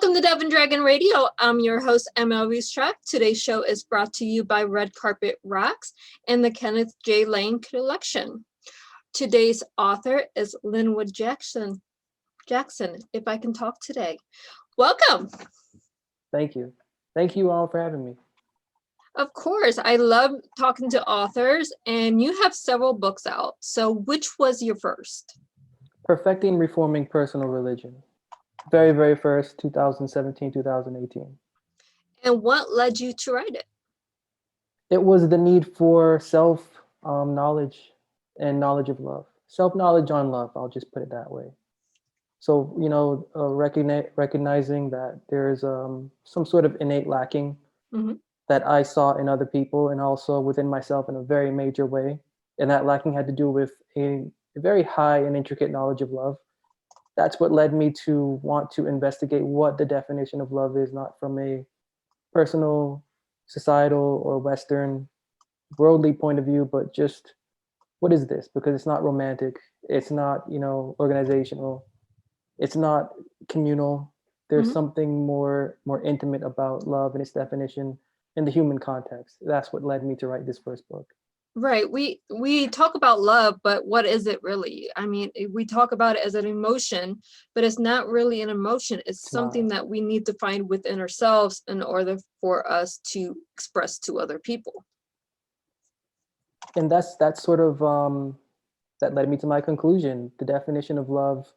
Welcome to Dove and Dragon Radio. I'm your host, M.L.Ruscsak. Today's show is brought to you by Red Carpet Rocks and the Kenneth J. Lane Collection. Today's author is Linwood Jackson, if I can talk today. Welcome. Thank you. Thank you all for having me. Of course, I love talking to authors, and you have several books out. So which was your first? Perfecting Reforming Personal Religion. Very first, 2017, 2018. And what led you to write it? It was the need for self-knowledge and knowledge of love. Self-knowledge on love, I'll just put it that way. So, recognizing that there's some sort of innate lacking that I saw in other people and also within myself in a very major way. And that lacking had to do with a very high and intricate knowledge of love. That's what led me to want to investigate what the definition of love is, not from a personal, societal, or Western worldly point of view, but just what is this? Because it's not romantic, it's not, organizational, it's not communal. There's something more intimate about love and its definition in the human context. That's what led me to write this first book. Right. We talk about love, but what is it really? I mean, we talk about it as an emotion, but it's not really an emotion. It's something that we need to find within ourselves in order for us to express to other people. And that's sort of that led me to my conclusion. The definition of love,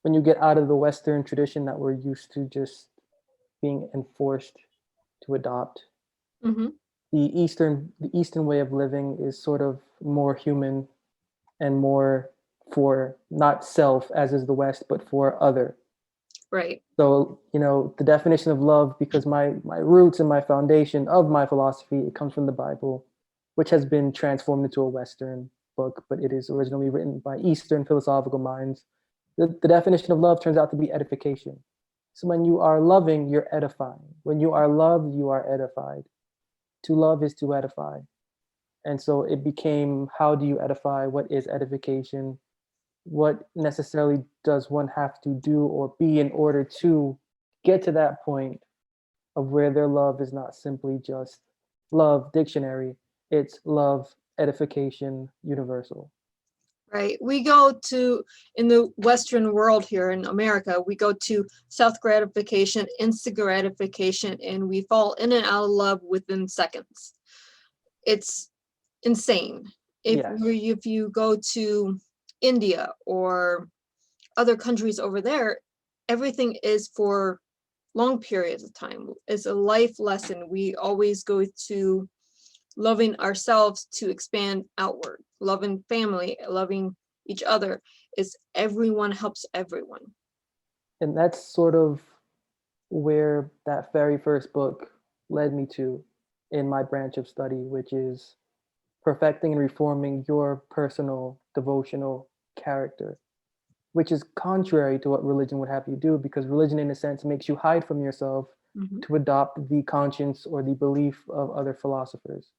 when you get out of the Western tradition that we're used to just being enforced to adopt, the Eastern way of living is sort of more human and more for not self, as is the West, but for other. Right. So, the definition of love, because my roots and my foundation of my philosophy, it comes from the Bible, which has been transformed into a Western book, but it is originally written by Eastern philosophical minds. The definition of love turns out to be edification. So when you are loving, you're edifying. When you are loved, you are edified. To love is to edify. And so it became, how do you edify? What is edification? What necessarily does one have to do or be in order to get to that point of where their love is not simply just love dictionary, it's love, edification, universal. Right. We go to, in the Western world here in America, we go to self gratification, instant gratification, and we fall in and out of love within seconds. It's insane. If you go to India or other countries over there, everything is for long periods of time. It's a life lesson. We always go to loving ourselves to expand outward, loving family, loving each other, is everyone helps everyone. And that's sort of where that very first book led me to in my branch of study, which is perfecting and reforming your personal devotional character, which is contrary to what religion would have you do, because religion, in a sense, makes you hide from yourself to adopt the conscience or the belief of other philosophers.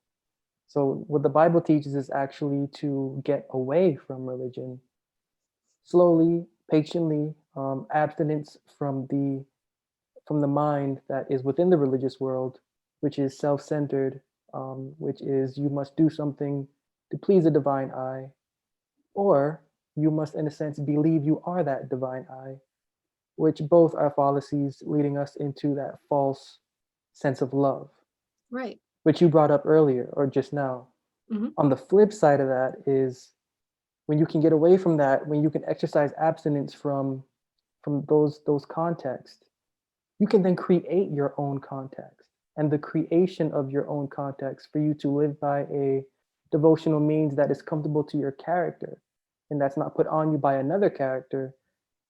So what the Bible teaches is actually to get away from religion, slowly, patiently, abstinence from the mind that is within the religious world, which is self-centered, which is you must do something to please the divine I, or you must, in a sense, believe you are that divine I, which both are fallacies leading us into that false sense of love. Right. Which you brought up earlier or just now. On the flip side of that is when you can get away from that, when you can exercise abstinence from those contexts, you can then create your own context. And the creation of your own context for you to live by a devotional means that is comfortable to your character and that's not put on you by another character,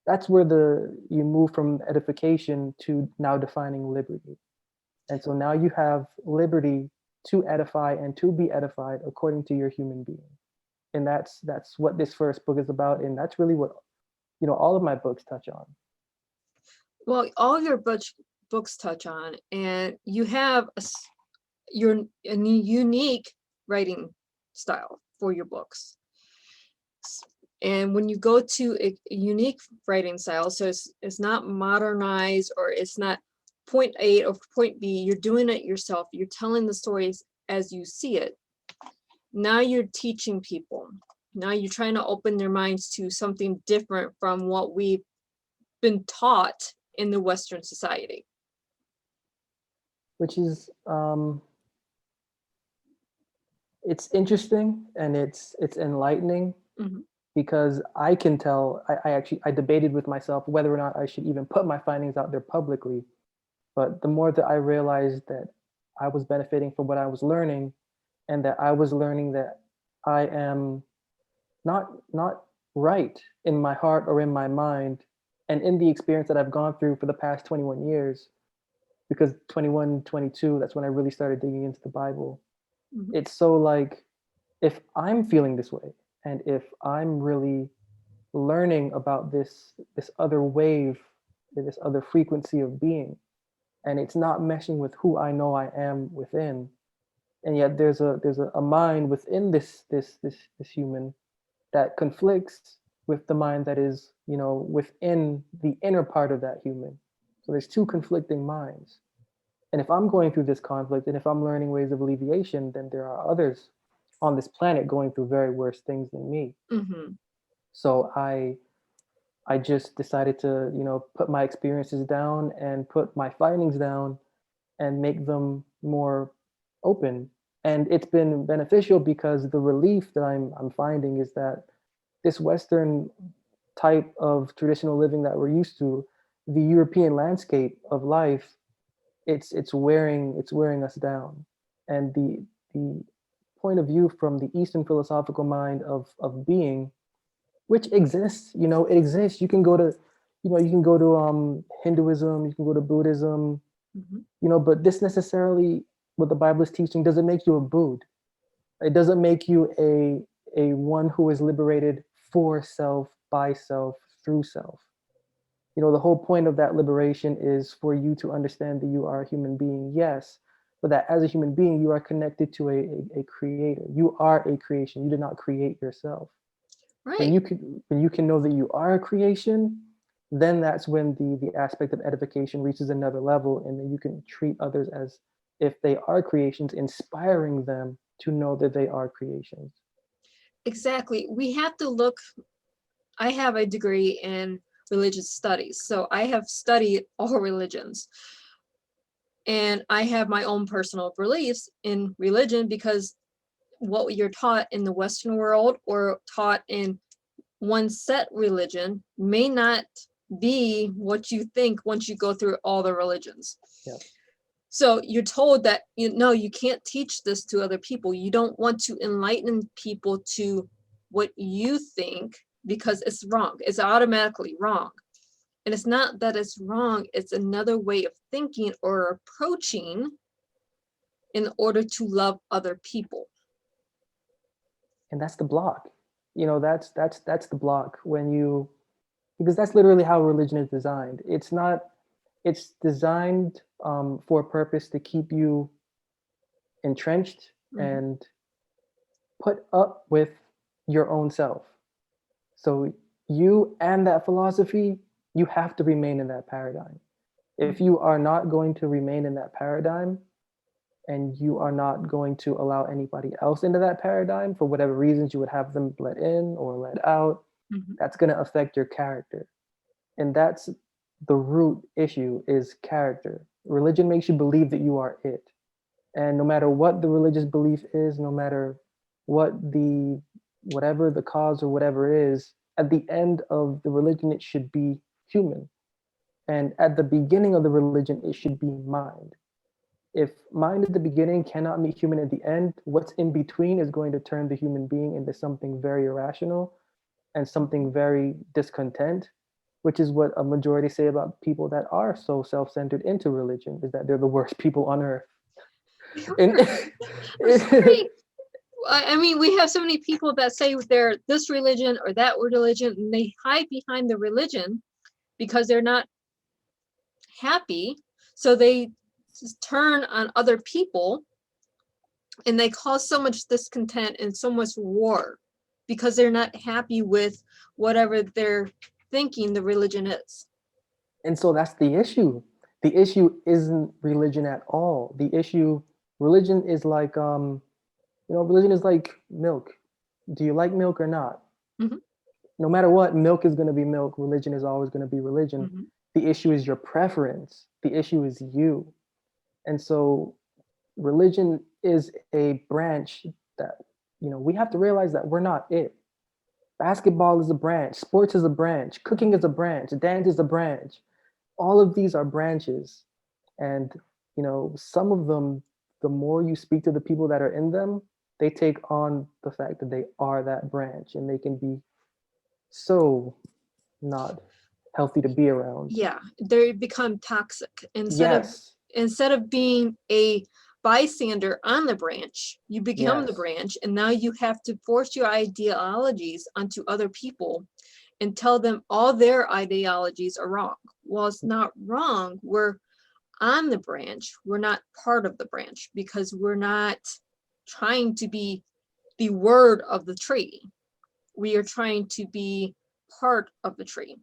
that's where you move from edification to now defining liberty. And so now you have liberty to edify and to be edified according to your human being. And that's what this first book is about. And that's really what, all of my books touch on. Well, all of your books touch on, and you have your unique writing style for your books. And when you go to a unique writing style, so it's not modernized, or it's not point A or point B, you're doing it yourself. You're telling the stories as you see it. Now you're teaching people. Now you're trying to open their minds to something different from what we've been taught in the Western society. Which is it's interesting and it's enlightening, Mhm. because I can tell, I debated with myself whether or not I should even put my findings out there publicly. But the more that I realized that I was benefiting from what I was learning, and that I was learning that I am not right in my heart or in my mind, and in the experience that I've gone through for the past 21 years, because 21, 22, that's when I really started digging into the Bible. Mhm. It's so like, if I'm feeling this way, and if I'm really learning about this other wave, this other frequency of being, and it's not meshing with who I know I am within, and yet there's a mind within this human that conflicts with the mind that is, within the inner part of that human. So there's two conflicting minds. And if I'm going through this conflict, and if I'm learning ways of alleviation, then there are others on this planet going through very worse things than me. Mhm. So I just decided to, put my experiences down and put my findings down and make them more open. And it's been beneficial, because the relief that I'm finding is that this Western type of traditional living that we're used to, the European landscape of life, it's wearing us down. And the point of view from the Eastern philosophical mind of being, which exists, it exists. You can go to Hinduism, you can go to Buddhism, Mhm. but this necessarily, what the Bible is teaching, doesn't make you a Buddha. It doesn't make you a one who is liberated for self, by self, through self. The whole point of that liberation is for you to understand that you are a human being, yes, but that as a human being, you are connected to a creator. You are a creation. You did not create yourself. When Right. you can know that you are a creation, then that's when the aspect of edification reaches another level, and then you can treat others as if they are creations, inspiring them to know that they are creations. Exactly. We have to look. I have a degree in religious studies, so I have studied all religions. And I have my own personal beliefs in religion, because what you're taught in the Western world or taught in one set religion may not be what you think once you go through all the religions. Yeah. So you're told that, you can't teach this to other people. You don't want to enlighten people to what you think, because it's wrong. It's automatically wrong. And it's not that it's wrong, it's another way of thinking or approaching in order to love other people. And that's the block. That's the block, when you, because that's literally how religion is designed. It's designed for a purpose to keep you entrenched Mhm. and put up with your own self. So you and that philosophy, you have to remain in that paradigm. If Mhm. you are not going to remain in that paradigm, and you are not going to allow anybody else into that paradigm for whatever reasons you would have them let in or let out, Mhm. that's going to affect your character. And that's the root issue, is character. Religion makes you believe that you are it. And no matter what the religious belief is, no matter what the whatever the cause or whatever is, at the end of the religion it should be human. And at the beginning of the religion it should be mind. If mind at the beginning cannot meet human at the end, what's in between is going to turn the human being into something very irrational and something very discontent, which is what a majority say about people that are so self-centered into religion, is that they're the worst people on earth. And I'm sorry. I mean, we have so many people that say they're this religion or that religion, and they hide behind the religion because they're not happy. So they turn on other people, and they cause so much discontent and so much war. because they're not happy with whatever they're thinking the religion is. And so that's the issue. The issue isn't religion at all. The issue, religion is like, religion is like milk. Do you like milk or not? Mhm. No matter what, milk is going to be milk. Religion is always going to be religion. Mhm. The issue is your preference. The issue is you. And so religion is a branch that, we have to realize that we're not it. Basketball is a branch, sports is a branch, cooking is a branch, dance is a branch. All of these are branches. And, some of them, the more you speak to the people that are in them, they take on the fact that they are that branch, and they can be so not healthy to be around. Yeah, they become toxic. Yes. Instead of being a bystander on the branch, you become the Yes. branch, and now you have to force your ideologies onto other people and tell them all their ideologies are wrong. Well, it's not wrong. We're on the branch. We're not part of the branch because we're not trying to be the word of the tree. We are trying to be part of the tree.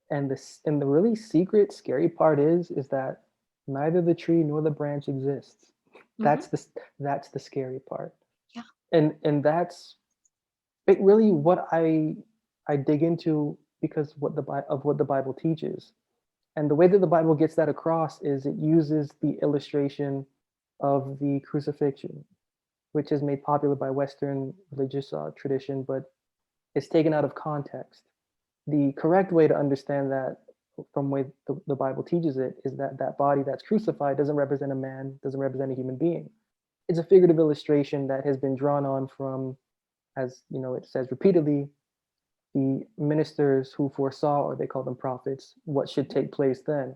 And the really secret, scary part is that neither the tree nor the branch exists. Mhm. That's the scary part. Yeah. And that's it really what I dig into, because what the Bible teaches. And the way that the Bible gets that across is it uses the illustration of the crucifixion, which is made popular by Western religious tradition, but it's taken out of context. The correct way to understand that, from way the Bible teaches it, is that that body that's crucified doesn't represent a man, doesn't represent a human being. It's a figurative illustration that has been drawn on from, as it says repeatedly, the ministers who foresaw, or they call them prophets, what should take place then.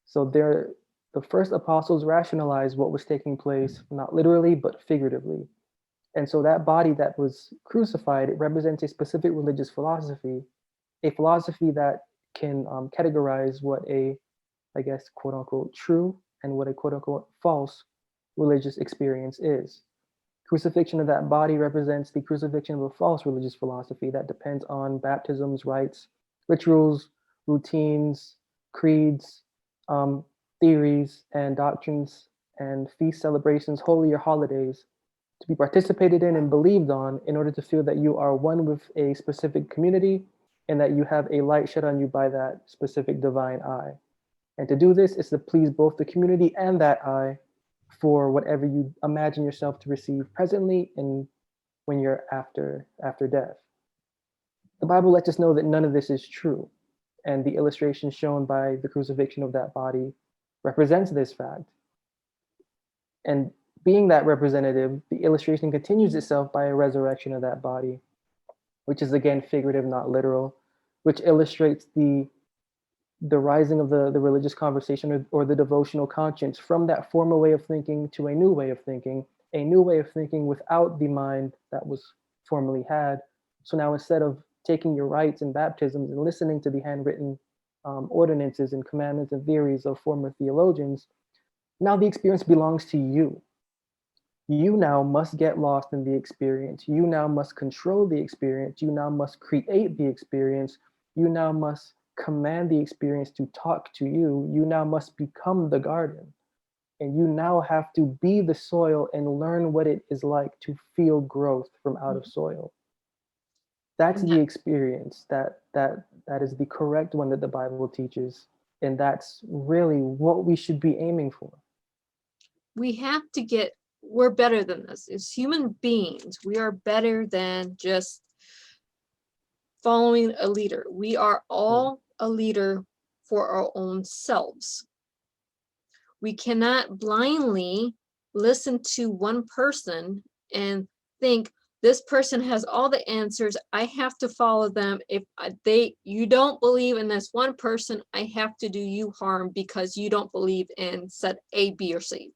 So the first apostles rationalized what was taking place, not literally, but figuratively. And so that body that was crucified, it represents a specific religious philosophy, a philosophy that can categorize what a, I guess, quote unquote, true and what a quote unquote false religious experience is. Crucifixion of that body represents the crucifixion of a false religious philosophy that depends on baptisms, rites, rituals, routines, creeds, um, theories, and doctrines, and feast celebrations, holy or holidays, to be participated in and believed on in order to feel that you are one with a specific community and that you have a light shed on you by that specific divine eye. And to do this is to please both the community and that eye for whatever you imagine yourself to receive presently and when you're after death. The Bible lets us know that none of this is true, and the illustration shown by the crucifixion of that body represents this fact. And being that representative, the illustration continues itself by a resurrection of that body, which is again figurative, not literal, which illustrates the rising of the religious conversation, or the devotional conscience, from that former way of thinking to a new way of thinking, without the mind that was formerly had. So now, instead of taking your rites and baptisms and listening to the handwritten ordinances and commandments and theories of former theologians, now the experience belongs to you. You now must get lost in the experience. You now must control the experience. You now must create the experience. You now must command the experience to talk to you. You now must become the garden. And you now have to be the soil and learn what it is like to feel growth from out of soil. That's And the that experience that is the correct one that the Bible teaches. And that's really what we should be aiming for. we have to get, we're better than this. As human beings, we are better than just following a leader. We are all a leader for our own selves. We cannot blindly listen to one person and think this person has all the answers. I have to follow them. If you don't believe in this one person, I have to do you harm because you don't believe in set A, B, or C.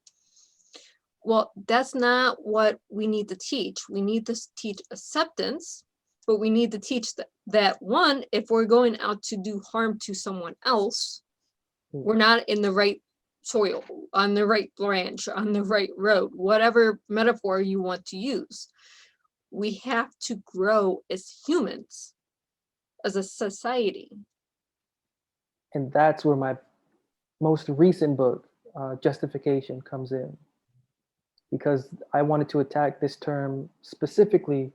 Well, that's not what we need to teach. We need to teach acceptance, but we need to teach that one, if we're going out to do harm to someone else, we're not in the right soil, on the right branch, on the right road, whatever metaphor you want to use. We have to grow as humans, as a society. And that's where my most recent book, Justification, comes in, because I wanted to attack this term specifically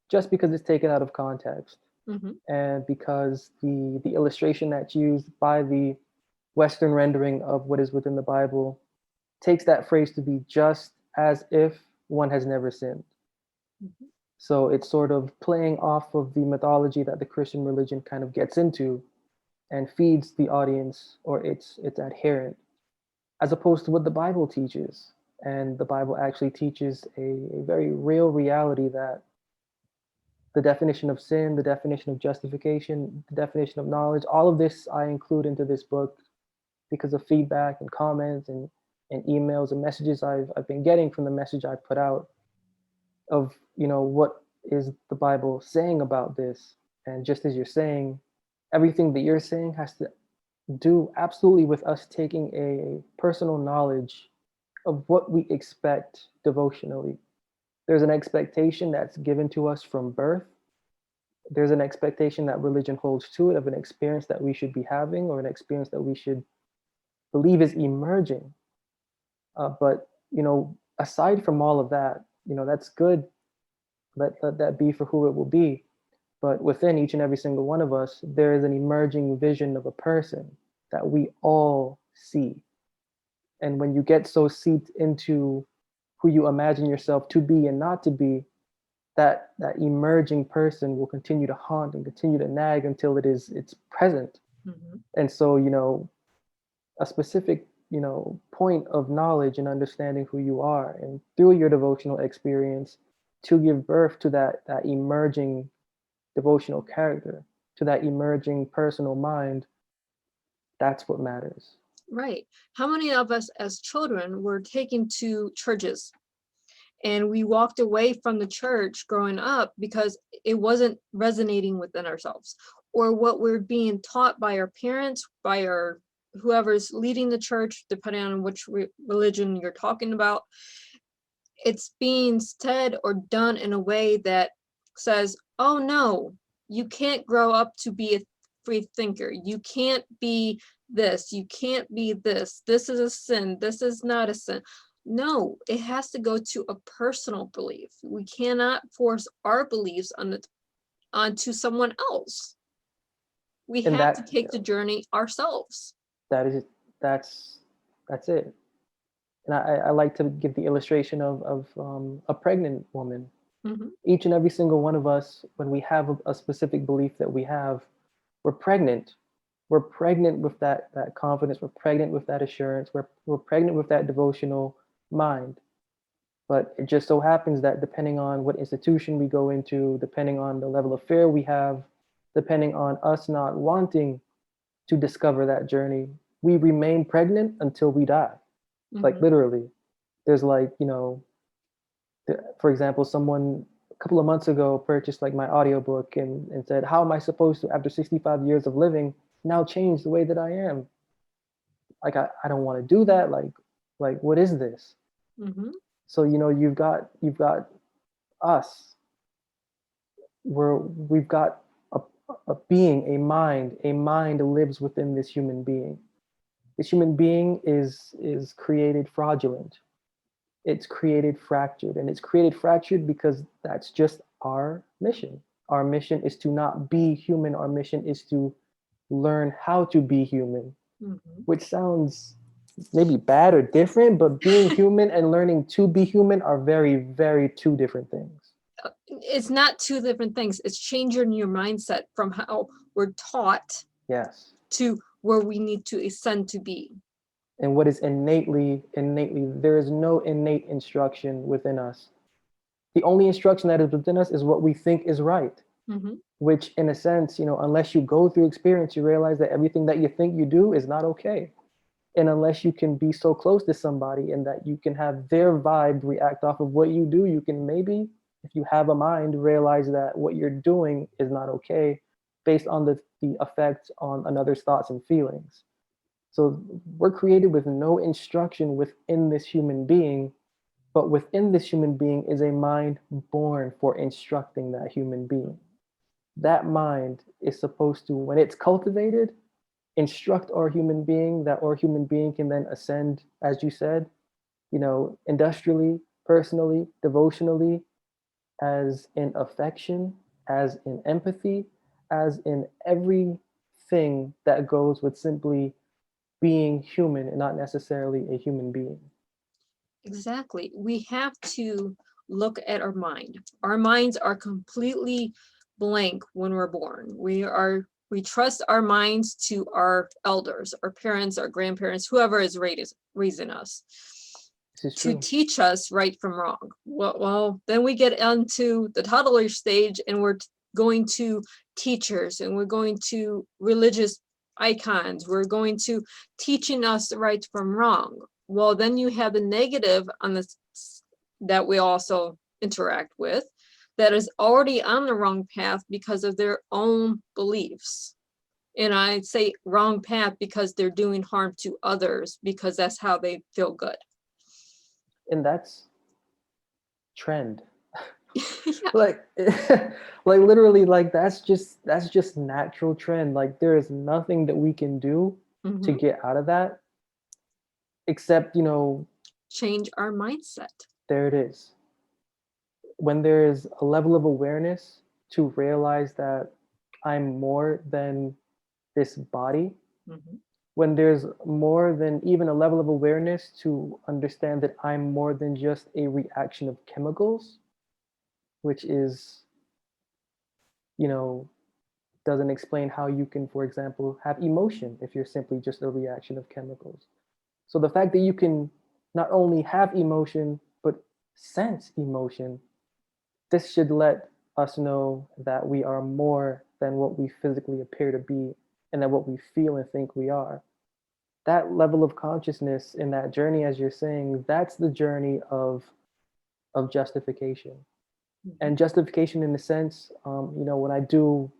just because it's taken out of context, Hmm. and because the illustration that's used by the Western rendering of what is within the Bible takes that phrase to be just as if one has never sinned. Hmm. So it's sort of playing off of the mythology that the Christian religion kind of gets into and feeds the audience or its adherent, as opposed to what the Bible teaches. And the Bible actually teaches a very real reality that the definition of sin, the definition of justification, the definition of knowledge, all of this I include into this book because of feedback and comments and emails and messages I've been getting from the message I put out of, what is the Bible saying about this. And just as you're saying, everything that you're saying has to do absolutely with us taking a personal knowledge of what we expect devotionally. There's an expectation that's given to us from birth. There's an expectation that religion holds to it of an experience that we should be having or an experience that we should believe is emerging. But aside from all of that, that's good. Let that be for who it will be. But within each and every single one of us, there is an emerging vision of a person that we all see. And when you get so seeped into who you imagine yourself to be and not to be, that emerging person will continue to haunt and continue to nag until it's present. Hmm. And so, a specific, point of knowledge and understanding who you are, and through your devotional experience, to give birth to that emerging devotional character, to that emerging personal mind, that's what matters. Right. How many of us as children were taken to churches and we walked away from the church growing up because it wasn't resonating within ourselves, or what we're being taught by our parents, by our whoever's leading the church, depending on which religion you're talking about. It's being said or done in a way that says, oh no, you can't grow up to be a free thinker. You can't be this. You can't be this. This is a sin. This is not a sin. No, it has to go to a personal belief. We cannot force our beliefs onto someone else. We And have to take the journey ourselves. that is that's that's it. And I like to give the illustration of a pregnant woman. Hmm. Each and every single one of us, when we have a specific belief that we have, we're pregnant. We're pregnant with that confidence. We're pregnant with that assurance. We're pregnant with that devotional mind. But it just so happens that depending on what institution we go into, depending on the level of fear we have, depending on us not wanting to discover that journey, we remain pregnant until we die. Like Hmm. literally. There's like, for example, someone a couple of months ago purchased like my audiobook and said, how am I supposed to, after 65 years of living, now change the way that I am? Like I don't want to do that. Like what is this? Hmm. So you've got us. We've got a being, a mind lives within this human being. This human being is created fraudulent. It's created fractured, and it's created fractured because that's just our mission. Our mission is to not be human. Our mission is to learn how to be human, Hmm. which sounds maybe bad or different, but being human and learning to be human are very, very two different things. It's not two different things. It's changing your mindset from how we're taught Yes. to where we need to ascend to be. And what is innately, there is no innate instruction within us. The only instruction that is within us is what we think is right, Hmm. which in a sense, unless you go through experience, you realize that everything that you think you do is not okay. And unless you can be so close to somebody and that you can have their vibe react off of what you do, you can maybe, if you have a mind, realize that what you're doing is not okay based on the effects on another's thoughts and feelings. So we're created with no instruction within this human being But within this human being is a mind born for instructing that human being. That mind is supposed to, when it's cultivated, instruct our human being, that our human being can then ascend, as you said, industrially, personally, devotionally, as in affection, as in empathy, as in everything that goes with simply being human and not necessarily a human being. Exactly. We have to look at our mind. Our minds are completely blank when we're born. We trust our minds to our elders, our parents, our grandparents, whoever is raising us, This is to true. teach us right from wrong. Well, then we get into the toddler stage and we're going to teachers and we're going to religious icons. We're going to teaching us right from wrong. Well, then you have the negative on this that we also interact with that is already on the wrong path because of their own beliefs. And I say wrong path because they're doing harm to others because that's how they feel good. And that's trend. Yeah. Like like literally, like that's just natural trend. Like there is nothing that we can do to Mhm. get out of that except, Change our mindset. there it is. When there is a level of awareness to realize that I'm more than this body, Mhm. when there's more than even a level of awareness to understand that I'm more than just a reaction of chemicals, which is, you know, doesn't explain how you can, for example, have emotion if you're simply just a reaction of chemicals. So the fact that you can not only have emotion, but sense emotion, this should let us know that we are more than what we physically appear to be and than what we feel and think we are. That level of consciousness in that journey, as you're saying, that's the journey of justification. Mhm. And justification, in a sense, when I do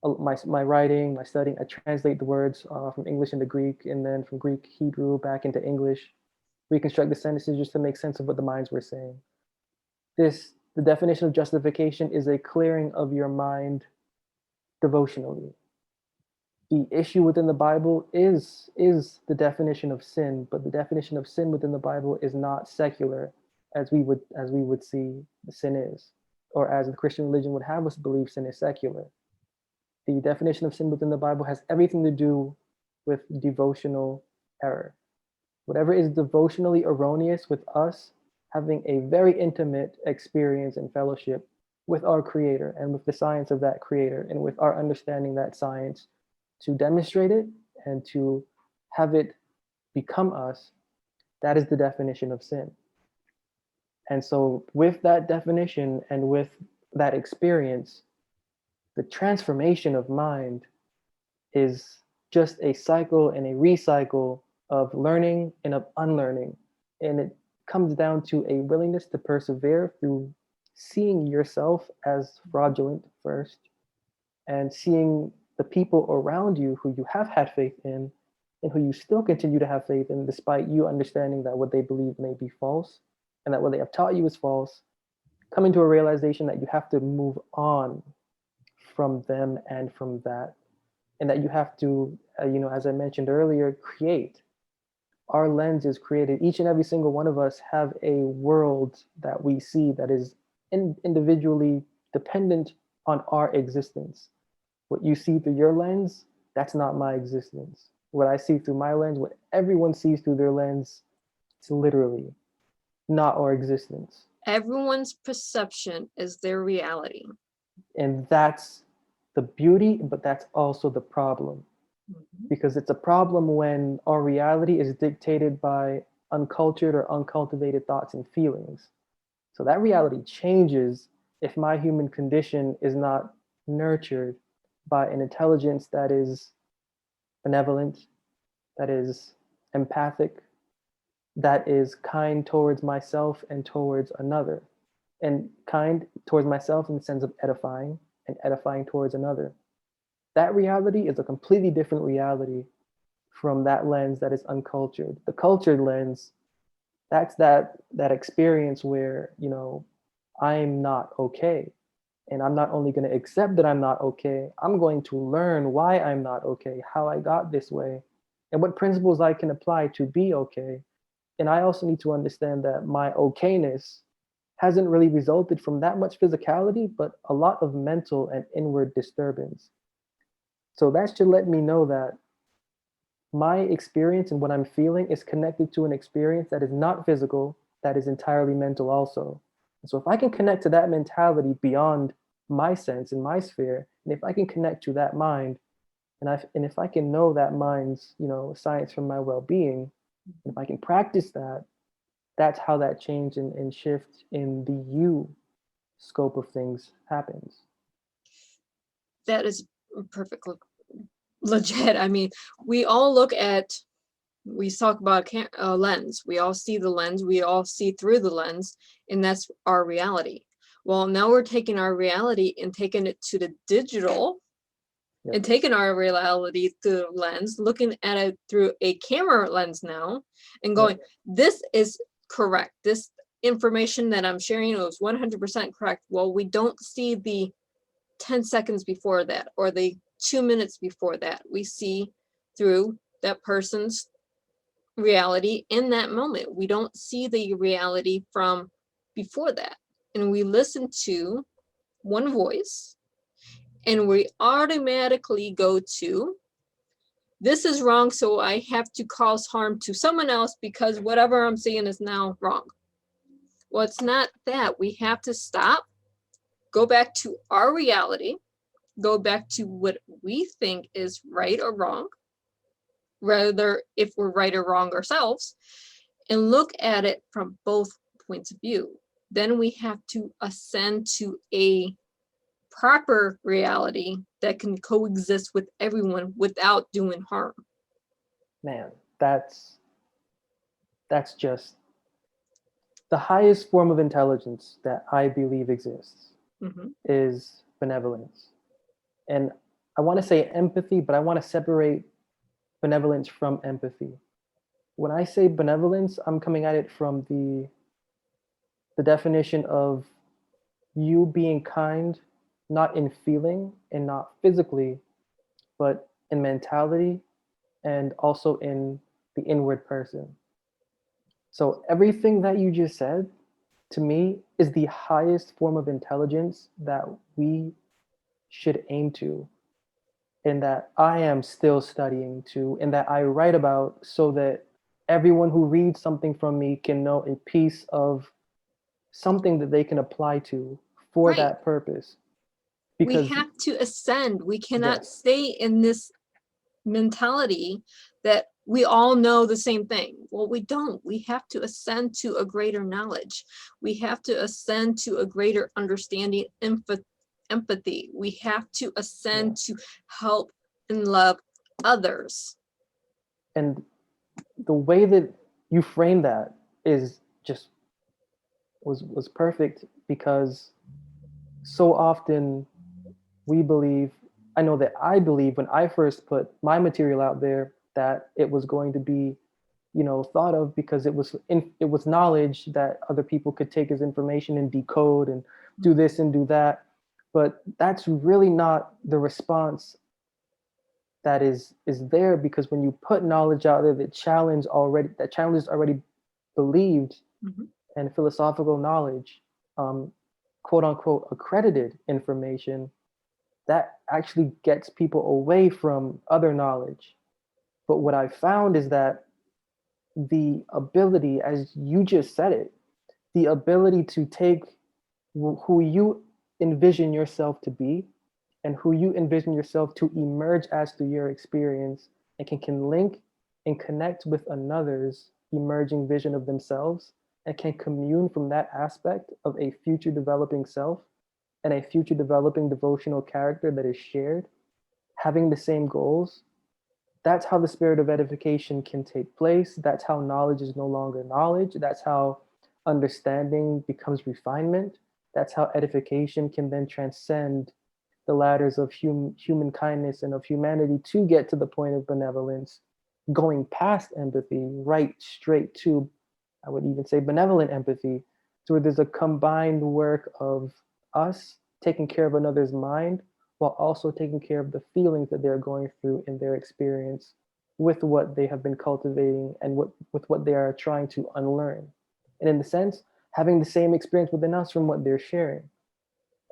my writing, my studying, I translate the words from English into Greek, and then from Greek Hebrew back into English, reconstruct the sentences just to make sense of what the minds were saying. The definition of justification is a clearing of your mind devotionally. The issue within the Bible is the definition of sin, but the definition of sin within the Bible is not secular, as we would see the sin is, or as the Christian religion would have us believe sin is secular. The definition of sin within the Bible has everything to do with devotional error. Whatever is devotionally erroneous with us having a very intimate experience and fellowship with our Creator and with the science of that Creator and with our understanding that science to demonstrate it and to have it become us, that is the definition of sin. And so, with that definition and with that experience, the transformation of mind is just a cycle and a recycle of learning and of unlearning. And it comes down to a willingness to persevere through seeing yourself as fraudulent first and seeing the people around you who you have had faith in and who you still continue to have faith in, despite you understanding that what they believe may be false and that what they have taught you is false, coming to a realization that you have to move on from them and from that and that you have to, as I mentioned earlier, create. Our lens is created. Each and every single one of us have a world that we see that is individually dependent on our existence. What you see through your lens, that's not my existence. What I see through my lens, what everyone sees through their lens, it's literally not our existence. Everyone's perception is their reality. And that's the beauty, but that's also the problem. Mhm. Because it's a problem when our reality is dictated by uncultured or uncultivated thoughts and feelings. So that reality changes if my human condition is not nurtured by an intelligence that is benevolent, that is empathic, that is kind towards myself and towards another, and kind towards myself in the sense of edifying and edifying towards another. That reality is a completely different reality from that lens that is uncultured. The cultured lens, That's that experience where, I'm not okay. And I'm not only going to accept that I'm not okay, I'm going to learn why I'm not okay, how I got this way, and what principles I can apply to be okay. And I also need to understand that my okayness hasn't really resulted from that much physicality, but a lot of mental and inward disturbance. So that should let me know that my experience and what I'm feeling is connected to an experience that is not physical, that is entirely mental also. And so if I can connect to that mentality beyond my sense and my sphere, and if I can connect to that mind, and if I can know that mind's, science from my well-being, if I can practice that, that's how that change and shift in the you scope of things happens. That is perfectly legit. I mean, we all look at, we talk about a lens. We all see the lens. We all see through the lens, and that's our reality. Well, now we're taking our reality and taking it to the digital, Yep. and taking our reality through the lens, looking at it through a camera lens now, and going, this is correct. This information that I'm sharing is 100% correct. Well, we don't see the 10 seconds before that or the 2 minutes before that. We see through that person's reality in that moment. We don't see the reality from before that. And we listen to one voice and we automatically go to, this is wrong, so I have to cause harm to someone else because whatever I'm saying is now wrong. Well, it's not that. We have to stop, go back to our reality, go back to what we think is right or wrong, rather if we're right or wrong ourselves, and look at it from both points of view. Then we have to ascend to a proper reality that can coexist with everyone without doing harm. Man, that's just the highest form of intelligence that I believe exists is benevolence. And I want to say empathy, but I want to separate benevolence from empathy. When I say benevolence, I'm coming at it from the definition of you being kind, not in feeling and not physically, but in mentality and also in the inward person. So everything that you just said to me is the highest form of intelligence that we should aim to, and that I am still studying to, and that I write about so that everyone who reads something from me can know a piece of something that they can apply to for Right. that purpose. We Because have to ascend. We cannot yes, stay in this mentality that we all know the same thing. Well, we don't. We have to ascend to a greater knowledge. We have to ascend to a greater understanding, empathy. We have to ascend to help and love others. and the way that you frame that is just was perfect, because so often we believe, I know that I believe when I first put my material out there that it was going to be, thought of because it was knowledge that other people could take as information and decode and do this and do that. But that's really not the response that is there, because when you put knowledge out there that challenges already believed and philosophical knowledge, quote unquote accredited information, that actually gets people away from other knowledge. But what I found is that the ability, as you just said it, the ability to take who you envision yourself to be and who you envision yourself to emerge as through your experience, and can link and connect with another's emerging vision of themselves, and can commune from that aspect of a future developing self and a future developing devotional character that is shared, having the same goals. That's how the spirit of edification can take place. That's how knowledge is no longer knowledge. That's how understanding becomes refinement. That's how edification can then transcend the ladders of human kindness and of humanity to get to the point of benevolence, going past empathy right straight to I would even say benevolent empathy, so where there's a combined work of us taking care of another's mind while also taking care of the feelings that they're going through in their experience with what they have been cultivating and with what they are trying to unlearn. And in the sense, having the same experience within us from what they're sharing.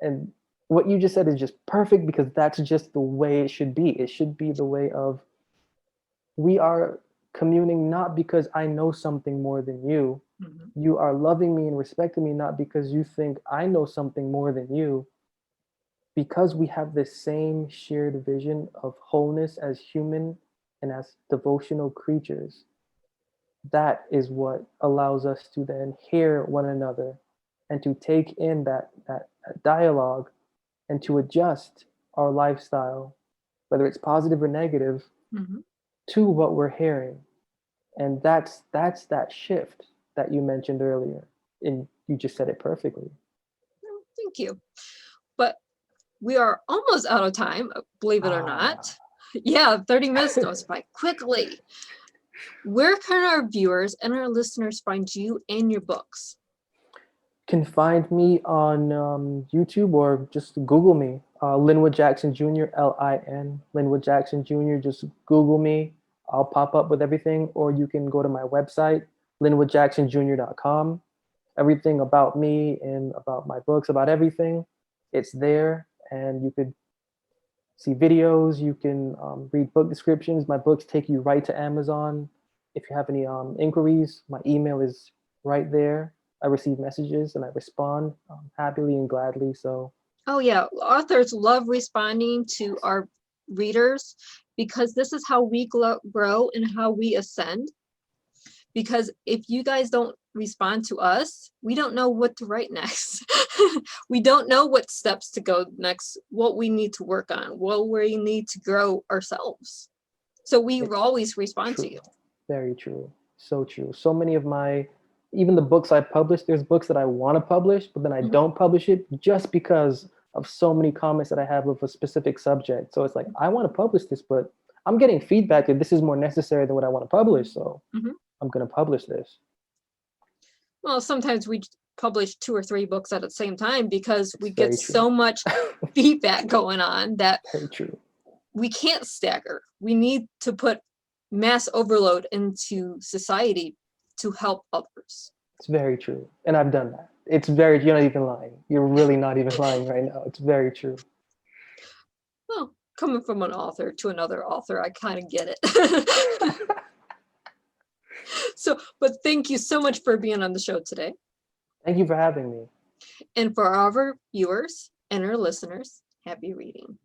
And what you just said is just perfect because that's just the way it should be. It should be the way of we are communing not because I know something more than you. Mhm. You are loving me and respecting me not because you think I know something more than you, because we have this same shared vision of wholeness as human and as devotional creatures. That is what allows us to then hear one another and to take in that dialogue and to adjust our lifestyle, whether it's positive or negative, Mhm. to what we're hearing. And that's that shift that you mentioned earlier. And you just said it perfectly. Oh, thank you. But we are almost out of time, believe it or not. Ah. Yeah, 30 minutes goes by quickly. Where can our viewers and our listeners find you and your books? Can find me on YouTube or just Google me. Linwood Jackson Jr. Linwood Jackson Jr. Just Google me. I'll pop up with everything, or you can go to my website, linwoodjacksonjr.com. Everything about me and about my books, about everything, it's there. And you could see videos, you can read book descriptions. My books take you right to Amazon. If you have any inquiries, my email is right there. I receive messages and I respond happily and gladly. So, Oh, yeah. Authors love responding to our readers because this is how we grow and how we ascend. Because if you guys don't respond to us, we don't know what to write next. We don't know what steps to go next, what we need to work on, what we need to grow ourselves. So we it's always respond to true. you. Very true. So true. So many of my, even the books I publish, there's books that I want to publish, but then I Mhm. don't publish it just because of so many comments that I have of a specific subject. So it's like, I want to publish this, but I'm getting feedback that this is more necessary than what I want to publish. So Mhm. I'm going to publish this. Well, sometimes we publish 2 or 3 books at the same time because we It's get very true. so much feedback going on that Very true. we can't stagger. We need to put mass overload into society to help others. It's very true. And I've done that. It's very, you're not even lying. You're really not even lying right now. It's very true. Well, coming from an author to another author, I kind of get it. So, but thank you so much for being on the show today. Thank you for having me. And for our viewers and our listeners, happy reading.